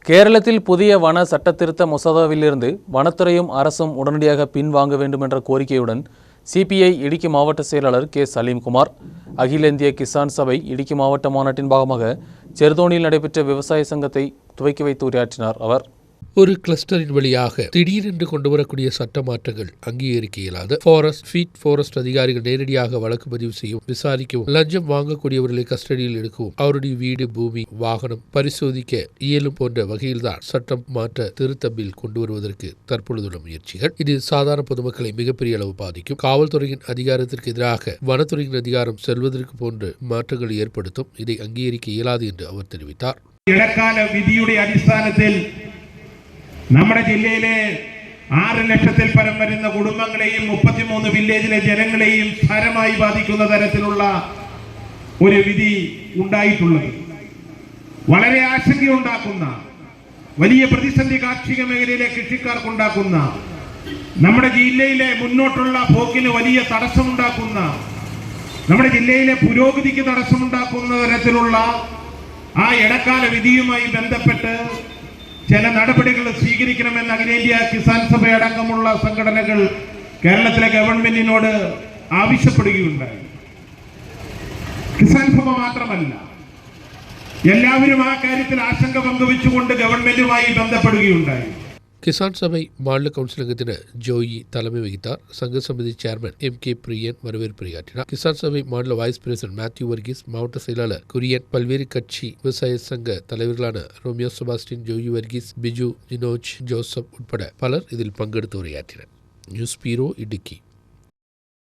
கேரளத்தில் புதிய வன சட்டத்திருத்த மசோதாவிலிருந்து வனத்துறையும் அரசும் உடனடியாக பின்வாங்க வேண்டும் என்ற கோரிக்கையுடன் சிபிஐ இடுக்கி மாவட்ட செயலாளர் கே சலீம்குமார் அகில இந்திய கிசான் சபை இடுக்கி மாவட்ட மாநாட்டின் பாகமாக செர்தோனியில் நடைபெற்ற விவசாய சங்கத்தை துவக்கி வைத்து உரையாற்றினார் அவர். ஒரு கிளஸ்டரின் வழியாக திடீரென்று கொண்டு வரக்கூடிய சட்ட மாற்றங்கள் அங்கீகரிக்க இயலாத ஃபாரஸ்ட் அதிகாரிகள் நேரடியாக வழக்கு பதிவு செய்யவும், விசாரிக்கவும், லஞ்சம் வாங்கக்கூடியவர்களை கஸ்டடியில் எடுக்கவும், அவருடைய வீடு, பூமி, வாகனம் பரிசோதிக்க இயலும் போன்ற வகையில்தான் சட்டம் மாற்ற திருத்த பில் கொண்டு வருவதற்கு தற்பொழுதுள்ள முயற்சிகள். இது சாதாரண பொதுமக்களை மிகப்பெரிய அளவு பாதிக்கும். காவல்துறையின் அதிகாரத்திற்கு எதிராக வனத்துறையின் அதிகாரம் செல்வதற்கு போன்ற மாற்றங்களை ஏற்படுத்தும். இதை அங்கீகரிக்க இயலாது என்று அவர் தெரிவித்தார். ഇടക്കാല വിധിയുടെ അടിസ്ഥാനത്തിൽ നമ്മുടെ ജില്ലയിലെ 6 ലക്ഷത്തിൽ പരം വരുന്ന കുടുംബങ്ങളെയും 33 വില്ലേജിലെ ജനങ്ങളെയും സാരമായി ബാധിക്കുന്ന തരത്തിലുള്ള ഒരു വിധി ഉണ്ടായിട്ടുള്ളത് വളരെ ആശങ്കയുണ്ടാക്കുന്ന, വലിയ പ്രതിസന്ധി കാർഷിക മേഖലയിലെ കൃഷിക്കാർക്കുണ്ടാക്കുന്ന, നമ്മുടെ ജില്ലയിലെ മുന്നോട്ടുള്ള പോക്കിന് വലിയ തടസ്സമുണ്ടാക്കുന്ന, നമ്മുടെ ജില്ലയിലെ പുരോഗതിക്ക് തടസ്സമുണ്ടാക്കുന്ന തരത്തിലുള്ള ആ ഇടക്കാല വിധിയുമായി ബന്ധപ്പെട്ട് ചില നടപടികൾ സ്വീകരിക്കണമെന്ന് അഖിലേന്ത്യാ കിസാൻ സഭയടക്കമുള്ള സംഘടനകൾ കേരളത്തിലെ ഗവൺമെന്റിനോട് ആവശ്യപ്പെടുകയുണ്ടായി. കിസാൻ സഭ മാത്രമല്ല, എല്ലാവരും ആ കാര്യത്തിൽ ആശങ്ക പങ്കുവെച്ചുകൊണ്ട് ഗവൺമെന്റുമായി ബന്ധപ്പെടുകയുണ്ടായി. கிசான் சபை மாநில கவுன்சிலங்கத்தினர் ஜோயி தலைமை வகித்தார். சங்க சமிதி சேர்மன் MK பிரியன் வரவேற்புரையாற்றினார். கிசான் சபை மாநில வைஸ் பிரசிடன்ட் மேத்யூ வர்கீஸ், மாவட்ட செயலாளர் குரியன், பல்வேறு கட்சி விவசாய சங்க தலைவர்களான ரோமியோ செபாஸ்டின், ஜோயி வர்கீஸ், பிஜு, ஜினோஜ், ஜோசப் உட்பட பலர் இதில் பங்கெடுத்து உரையாற்றினர். நியூஸ் பீரோ, இடுக்கி.